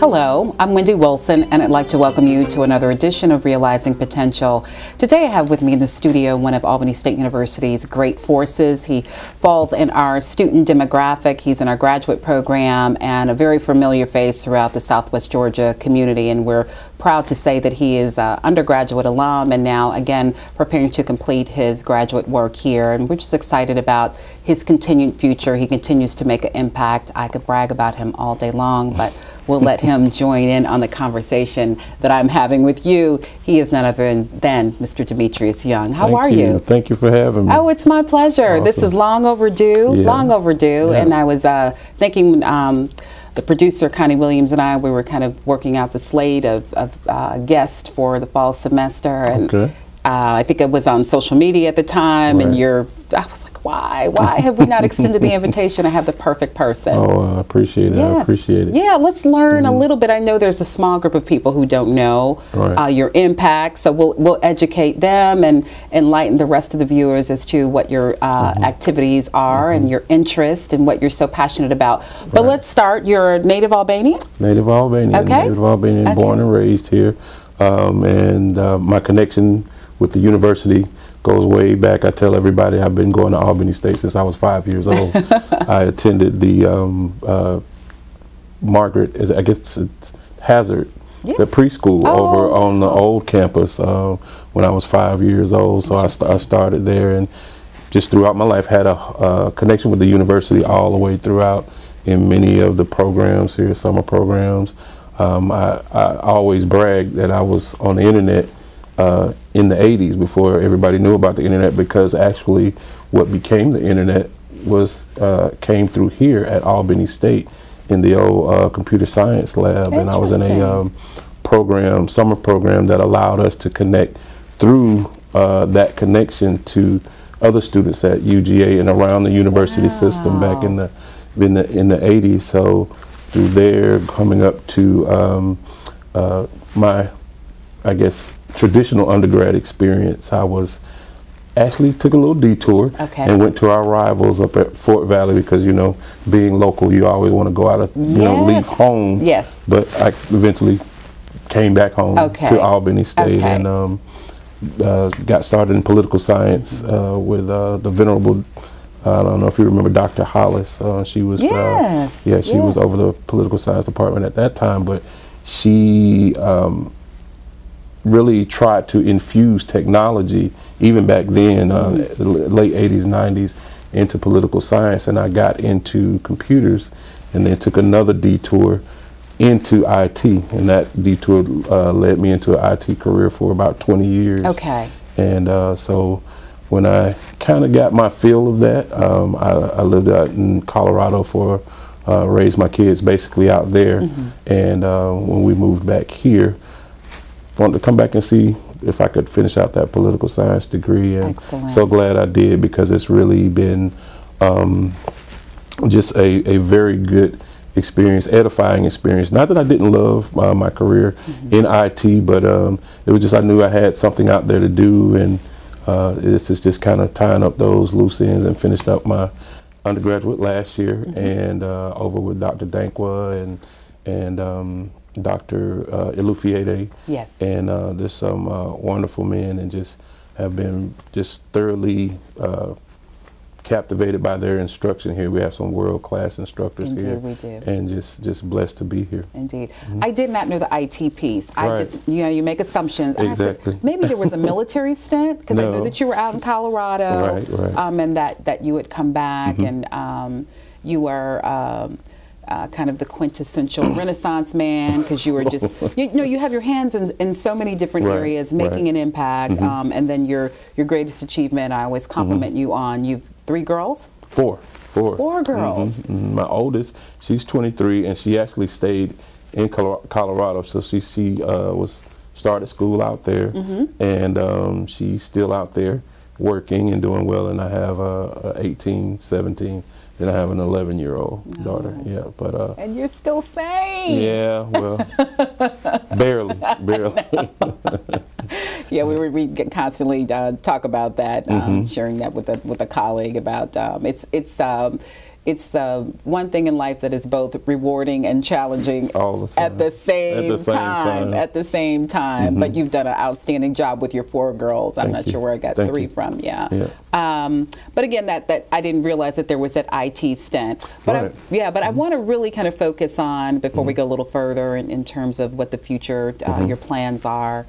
Hello, I'm Wendy Wilson, and I'd like to welcome you to another edition of Realizing Potential. Today I have with me in the studio one of Albany State University's great forces. He falls in our student demographic. He's in our graduate program and a very familiar face throughout the Southwest Georgia community, and we're proud to say that he is an undergraduate alum and now again preparing to complete his graduate work here, and we're just excited about his continued future. He continues to make an impact. I could brag about him all day long, but we'll let him join in on the conversation that I'm having with you. He is none other than Mr. Demetrius Young. How are you? Thank you for having me. Oh, it's my pleasure. Awesome. This is long overdue, long overdue. Yeah. And I was thinking the producer, Connie Williams, and we were kind of working out the slate of guests for the fall semester. And I think it was on social media at the time, and I was like, why have we not extended the invitation? I have the perfect person. Oh, I appreciate it. Yes. I appreciate it. Yeah, let's learn a little bit. I know there's a small group of people who don't know your impact, so we'll educate them and enlighten the rest of the viewers as to what your activities are and your interest and what you're so passionate about. But let's start. You're a native Albanian? Native Albanian. Okay. Native Albanian, born and raised here. And my connection with the university goes way back. I tell everybody I've been going to Albany State since I was 5 years old. I attended the Margaret, I guess it's Hazard, the preschool over on the old campus when I was 5 years old. So I started there, and just throughout my life had a connection with the university all the way throughout in many of the programs here, summer programs. I always bragged that I was on the internet in the 80s before everybody knew about the internet, because actually what became the internet was came through here at Albany State in the old computer science lab, and I was in a summer program that allowed us to connect through that connection to other students at UGA and around the university system back in the 80s. So through there, coming up to my, I guess, traditional undergrad experience, I actually took a little detour and went to our rivals up at Fort Valley, because being local, you always want to go out of leave home. Yes. But I eventually came back home to Albany State and got started in political science with the venerable, I don't know if you remember Dr. Hollis. She was she was over the political science department at that time, but she really tried to infuse technology even back then, late 80s, 90s, into political science, and I got into computers and then took another detour into IT, and that detour led me into an IT career for about 20 years. Okay. And so when I kind of got my feel of that, I lived out in Colorado for raised my kids basically out there, and when we moved back here, wanted to come back and see if I could finish out that political science degree, and so glad I did, because it's really been just a very good experience, edifying experience. Not that I didn't love my career in IT, but it was just I knew I had something out there to do, and this is just kind of tying up those loose ends, and finished up my undergraduate last year, and over with Dr. Dankwa and Dr. Ilufiede, and there's some wonderful men, and just have been just thoroughly captivated by their instruction here. We have some world-class instructors here. Indeed, we do. And just blessed to be here. Indeed. I did not know the IT piece. I just, you make assumptions. Exactly. I said, maybe there was a military stint, because I knew that you were out in Colorado, and that you would come back, and you were kind of the quintessential Renaissance man, because you were just, you have your hands in so many different areas, making an impact, and then your greatest achievement, I always compliment you on, you've 3 girls? 4 girls. My oldest, she's 23, and she actually stayed in Colorado. So she was started school out there, and she's still out there working and doing well. And I have a 18, 17. Then I have an 11-year-old daughter. Yeah, but and you're still sane. Yeah, well, barely. Yeah, we constantly talk about that, sharing that with a colleague about it's the one thing in life that is both rewarding and challenging all the time. At the same time. At the same time. But you've done an outstanding job with your 4 girls. I'm not sure where I got 3 from. Yeah. But again, that I didn't realize that there was that IT stint. But but I want to really kind of focus on, before we go a little further in terms of what the future, your plans are.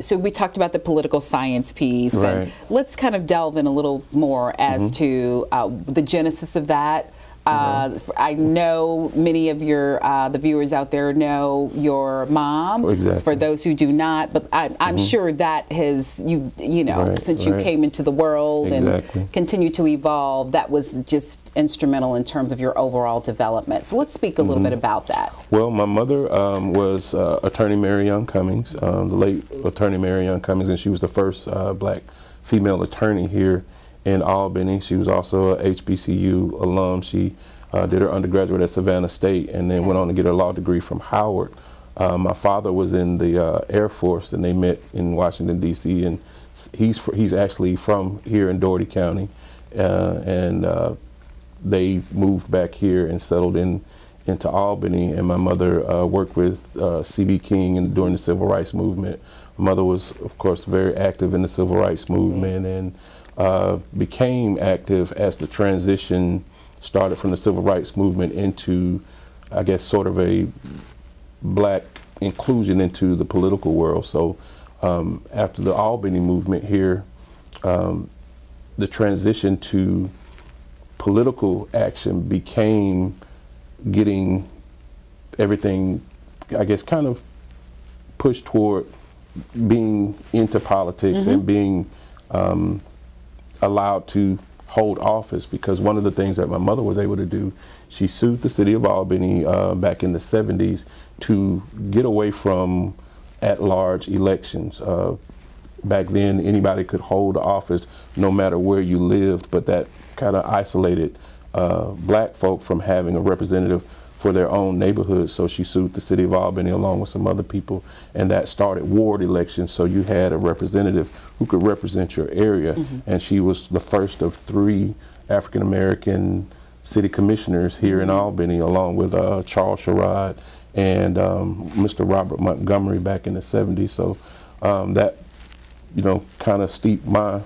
So we talked about the political science piece, and let's kind of delve in a little more as to the genesis of that. I know many of the viewers out there know your mom. Exactly. For those who do not, but I'm sure that has since you came into the world and continue to evolve, that was just instrumental in terms of your overall development. So let's speak a little bit about that. Well, my mother was Attorney Mary Young Cummings, the late Attorney Mary Young Cummings, and she was the first black female attorney here in Albany. She was also a HBCU alum. She did her undergraduate at Savannah State and then went on to get her law degree from Howard. My father was in the Air Force, and they met in Washington, D.C., and he's actually from here in Dougherty County, and they moved back here and settled into Albany. And my mother worked with C.B. King during the Civil Rights Movement. My mother was, of course, very active in the Civil Rights Movement, and became active as the transition started from the Civil Rights Movement into, I guess, sort of a black inclusion into the political world. So after the Albany movement here, the transition to political action became getting everything, I guess, kind of pushed toward being into politics and being allowed to hold office, because one of the things that my mother was able to do, she sued the city of Albany back in the 70s to get away from at-large elections. Back then, anybody could hold office no matter where you lived, but that kind of isolated black folk from having a representative for their own neighborhood. So she sued the city of Albany along with some other people, and that started ward elections. So you had a representative who could represent your area, and she was the first of 3 African-American city commissioners here in Albany, along with Charles Sherrod and Mr. Robert Montgomery back in the 70s. So that, kind of steeped my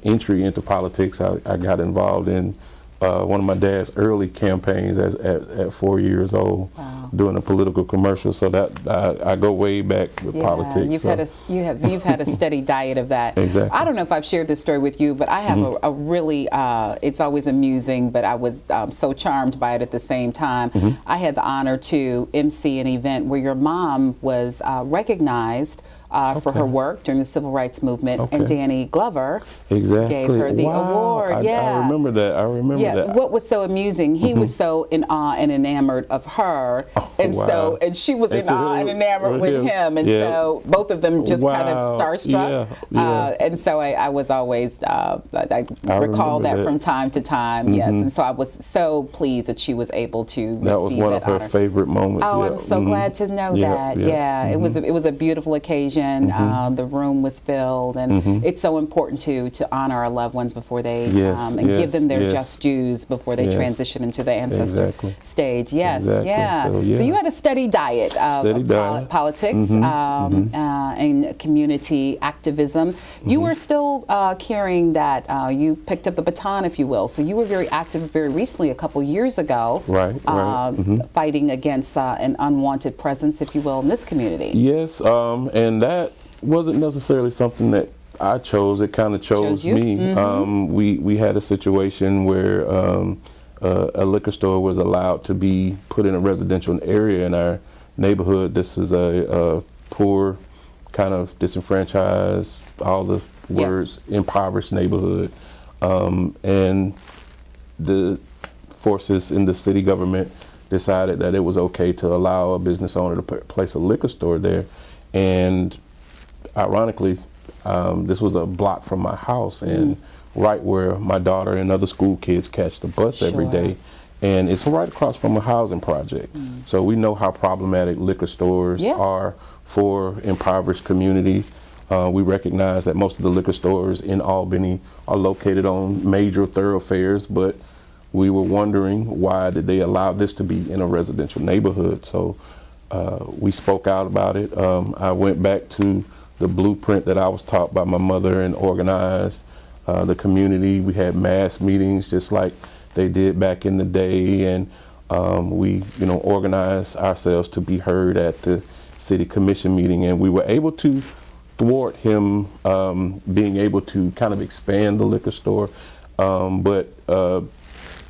entry into politics. I got involved in one of my dad's early campaigns at 4 years old, doing a political commercial. So that I go way back with politics. You've had a steady diet of that. Exactly. I don't know if I've shared this story with you, but I have a really it's always amusing, but I was so charmed by it at the same time. I had the honor to MC an event where your mom was recognized for her work during the Civil Rights Movement, and Danny Glover gave her the award. I remember that. I remember that. What was so amusing, he was so in awe and enamored of her, and she was in awe and enamored with him, and so both of them just kind of starstruck. And so I was always, I recall that from time to time, and so I was so pleased that she was able to receive that honor. That was one of her favorite moments. Oh, I'm so glad to know that. It was a beautiful occasion. The room was filled, and it's so important to honor our loved ones before they give them their just dues before they transition into the ancestor stage. So you had a steady diet of politics and community activism. You were still carrying that. You picked up the baton, if you will. So you were very active very recently, a couple years ago, fighting against an unwanted presence, if you will, in this community. Yes, and that wasn't necessarily something that I chose. It kind of chose me. We had a situation where a liquor store was allowed to be put in a residential area in our neighborhood. This is a poor, kind of disenfranchised, all the words, impoverished neighborhood. And the forces in the city government decided that it was okay to allow a business owner to place a liquor store there. And ironically, this was a block from my house, and right where my daughter and other school kids catch the bus every day. And it's right across from a housing project. So we know how problematic liquor stores are for impoverished communities. We recognize that most of the liquor stores in Albany are located on major thoroughfares, but we were wondering, why did they allow this to be in a residential neighborhood? So we spoke out about it. I went back to the blueprint that I was taught by my mother and organized the community. We had mass meetings just like they did back in the day, and we, organized ourselves to be heard at the city commission meeting, and we were able to thwart him being able to kind of expand the liquor store, but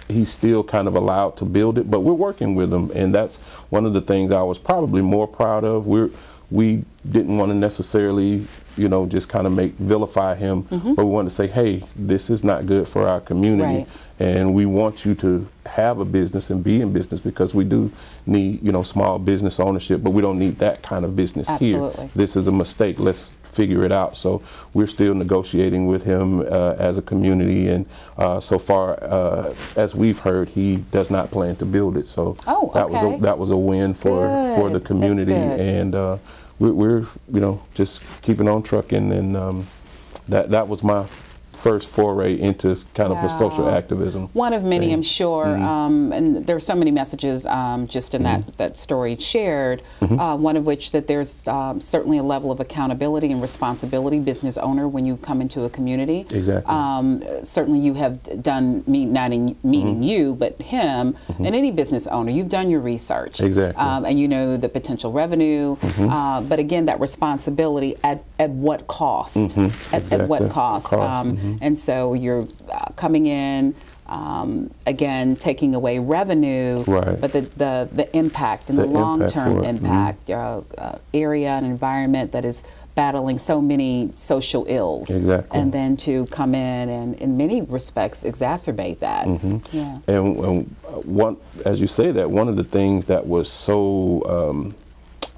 he's still kind of allowed to build it. But we're working with him, and that's one of the things I was probably more proud of. We didn't want to necessarily, just kind of vilify him, but we wanted to say, hey, this is not good for our community, and we want you to have a business and be in business, because we do need, small business ownership, but we don't need that kind of business here. This is a mistake. Let's figure it out. So we're still negotiating with him as a community, and so far as we've heard, he does not plan to build it. So that was a win for the community, and we're just keeping on trucking, and that was my first foray into kind of a social activism. One of many, I'm sure, and there are so many messages just in that story shared, one of which that there's certainly a level of accountability and responsibility, business owner, when you come into a community. Certainly you have done, meaning you, but him, and any business owner, you've done your research. And you know the potential revenue, but again, that responsibility at what cost? At what cost? And so you're coming in, again, taking away revenue, but the impact and the long-term impact, area and environment that is battling so many social ills, and then to come in and in many respects exacerbate that. And as you say that, one of the things that was so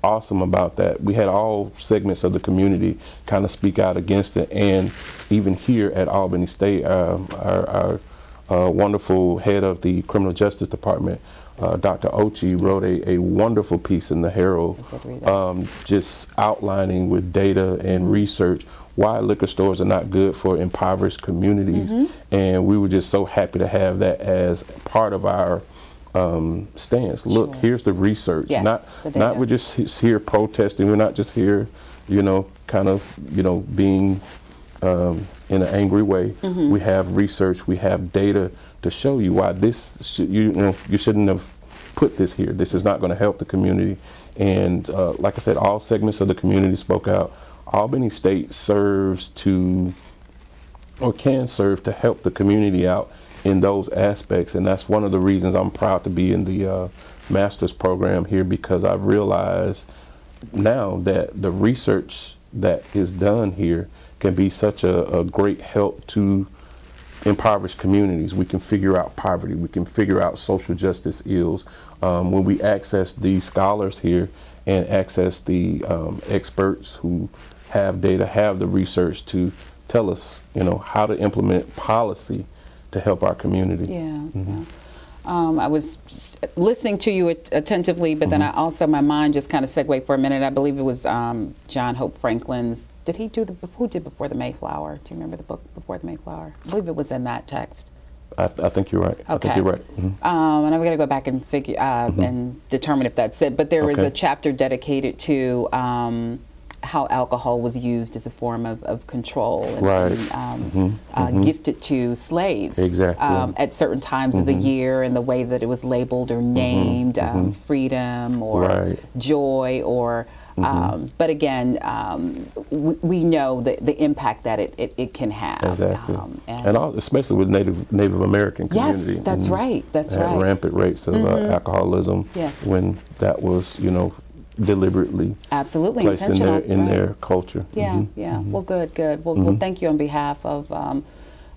awesome about that, we had all segments of the community kind of speak out against it, and even here at Albany State, our wonderful head of the Criminal Justice Department, Dr. Ochi, wrote a wonderful piece in the Herald, just outlining with data and research why liquor stores are not good for impoverished communities, and we were just so happy to have that as part of our stance. Look, here's the research. Not we're just here protesting. We're not just here, kind of, being in an angry way. We have research. We have data to show you why this you shouldn't have put this here. This is not going to help the community. And like I said, all segments of the community spoke out. Albany State serves to, or can serve to, help the community out in those aspects, and that's one of the reasons I'm proud to be in the master's program here, because I've realized now that the research that is done here can be such a great help to impoverished communities. We can figure out poverty, we can figure out social justice ills. When we access these scholars here and access the experts who have data, have the research to tell us, how to implement policy to help our community. I was listening to you attentively, but then I also, my mind just kind of segued for a minute. I believe it was John Hope Franklin's, who did Before the Mayflower? Do you remember the book Before the Mayflower? I believe it was in that text. I think you're right. I think you're right. And I'm going to go back and figure and determine if that's it. But there is a chapter dedicated to how alcohol was used as a form of control and gifted to slaves at certain times of the year, and the way that it was labeled or named, freedom or joy, or but again, we know the impact that it can have, and especially with Native American community. Yes, that's right. That's right. Rampant rates of alcoholism. When that was, deliberately placed in their culture. Well, good. Well, thank you on behalf of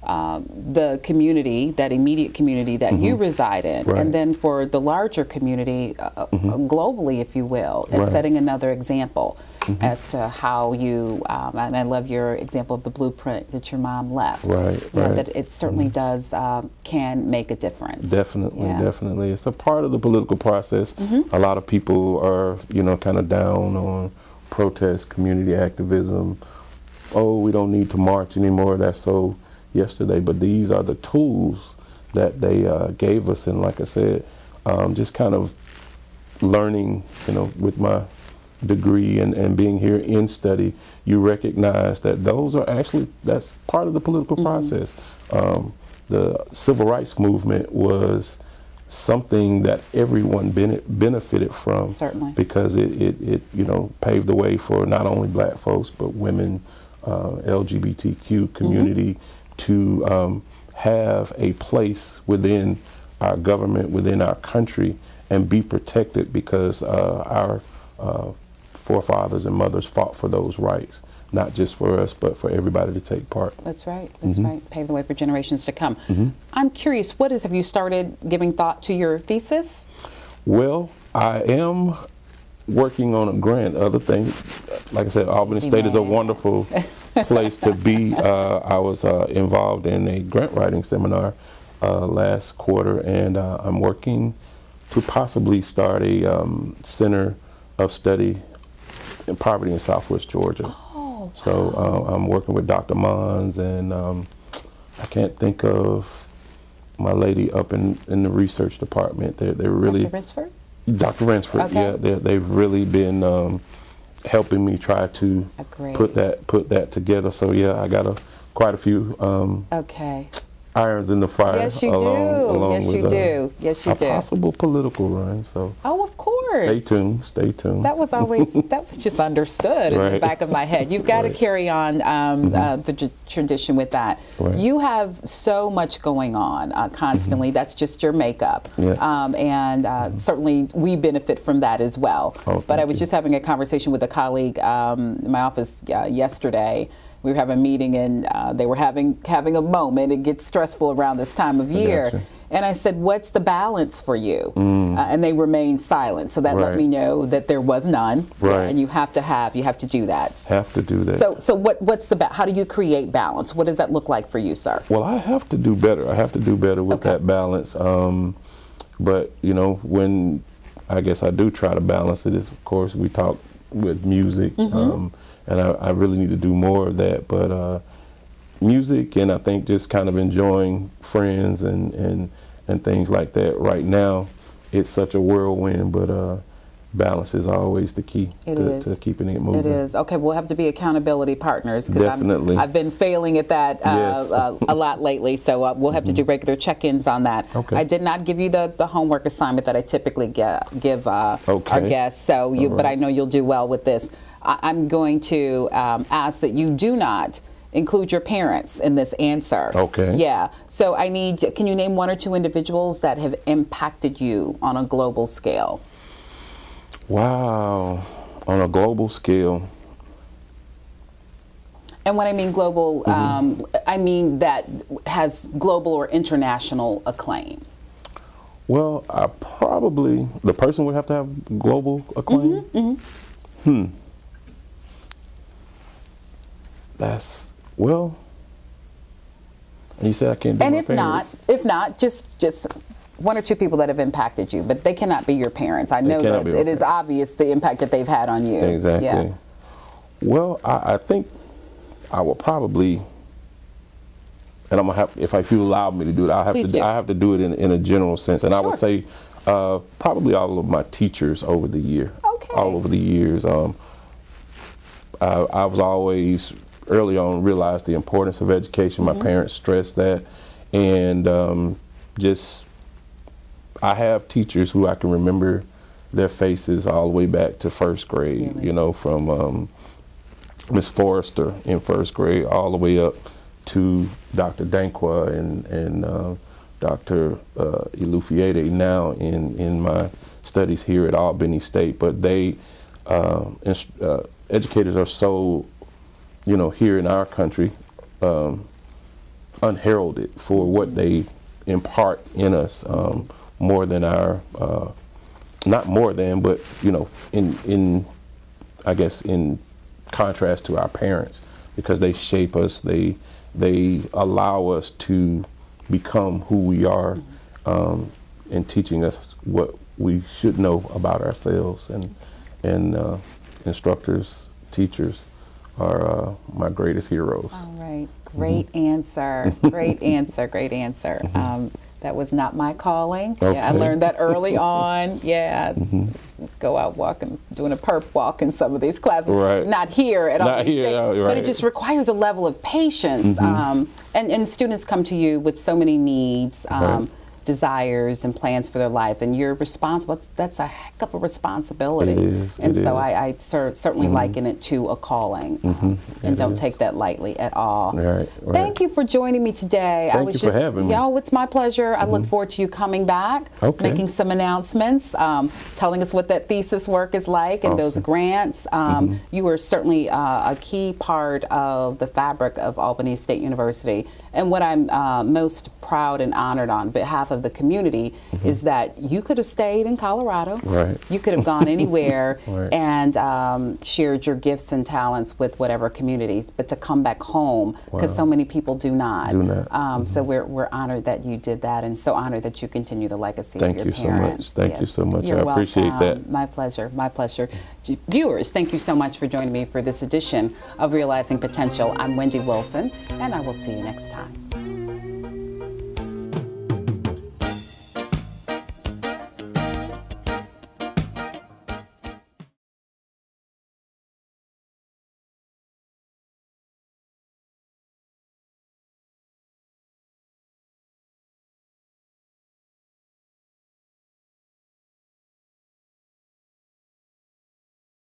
the community, that immediate community that you reside in, and then for the larger community globally, if you will, as setting another example as to how you, and I love your example of the blueprint that your mom left. That it certainly does, can make a difference. Definitely, definitely. It's a part of the political process. A lot of people are, you know, kind of down on protest, community activism. Oh, we don't need to march anymore. That's so yesterday. But these are the tools that they gave us. And like I said, just kind of learning, you know, with my degree and being here in study, you recognize that those are actually, that's part of the political process. The civil rights movement was something that everyone benefited from. Certainly. Because it you know, paved the way for not only black folks, but women, LGBTQ community to have a place within our government, within our country, and be protected because our forefathers and mothers fought for those rights, not just for us, but for everybody to take part. That's right. That's right. Pave the way for generations to come. I'm curious, have you started giving thought to your thesis? Well, I am working on a grant. Other things, like I said, Albany State is a wonderful place to be. I was involved in a grant writing seminar last quarter, and I'm working to possibly start a center of study in poverty in Southwest Georgia. Oh, wow. So I'm working with Dr. Mons, and I can't think of my lady up in the research department. They're really Dr. Rinsford? Dr. Rinsford, okay. Yeah, they've really been helping me try to put that together. So yeah, I got quite a few irons in the fire. Yes, you do. Yes, you do. Yes, you do. A possible political run. So. Oh, of course. Stay tuned. Stay tuned. That was always just understood in the back of my head. You've got to carry on the tradition with that. You have so much going on constantly. That's just your makeup, and certainly we benefit from that as well. But I was just having a conversation with a colleague in my office yesterday. We were having a meeting, and they were having a moment. It gets stressful around this time of year. And I said, what's the balance for you? And they remained silent. So that let me know that there was none. And you have to do that. Have to do that. So what's how do you create balance? What does that look like for you, sir? Well, I have to do better. I have to do better with that balance. But, you know, when I guess I do try to balance it, is, of course, we talk with music. And I really need to do more of that. But music, and I think just kind of enjoying friends and things like that. Right now, it's such a whirlwind, but balance is always the key to keeping it moving. It is. Okay, we'll have to be accountability partners, because I've been failing at that a lot lately, so we'll have to do regular check-ins on that. I did not give you the homework assignment that I typically give our guests, so but I know you'll do well with this. I'm going to ask that you do not include your parents in this answer. Yeah. So can you name one or two individuals that have impacted you on a global scale? Wow. On a global scale. And when I mean global, I mean that has global or international acclaim. Well, probably the person would have to have global acclaim. That's, well, you said I can't do my parents. If not, just one or two people that have impacted you, but they cannot be your parents. I know that it is obvious the impact that they've had on you. Exactly. Yeah. Well, I think I will probably, and I'm gonna have, if you allow me to do it, I have to do it in a general sense, and I would say probably all of my teachers over the year. All over the years. I was always early on realized the importance of education. My parents stressed that, and I have teachers who I can remember their faces all the way back to first grade. You know, from Miss Forrester in first grade all the way up to Dr. Dankwa and Dr. Ilufiede now in my studies here at Albany State. But they educators are so, you know, here in our country, unheralded for what they impart in us, more than our, not more than, but you know, in I guess in contrast to our parents, because they shape us, they allow us to become who we are, and teaching us what we should know about ourselves. And instructors, teachers are my greatest heroes. All right, great answer, great answer, great answer. That was not my calling. Okay. Yeah, I learned that early on. Yeah, go out walking, doing a perp walk in some of these classes. Right. Not here at Albany State, right. but it just requires a level of patience. And students come to you with so many needs, desires, and plans for their life, and you're responsible. That's a heck of a responsibility. It is, and so I certainly liken it to a calling, and don't take that lightly at all. Right. Thank you for joining me today. Thank you for having me. Yo, it's my pleasure. I look forward to you coming back, making some announcements, telling us what that thesis work is like, and those grants. You are certainly a key part of the fabric of Albany State University. And what I'm most proud and honored on behalf of the community is that you could have stayed in Colorado. Right. You could have gone anywhere and shared your gifts and talents with whatever community, but to come back home, because so many people do not. So we're honored that you did that, and so honored that you continue the legacy of your parents. Thank you so much. You're I appreciate that. My pleasure. My pleasure. Viewers, thank you so much for joining me for this edition of Realizing Potential. I'm Wendy Wilson, and I will see you next time.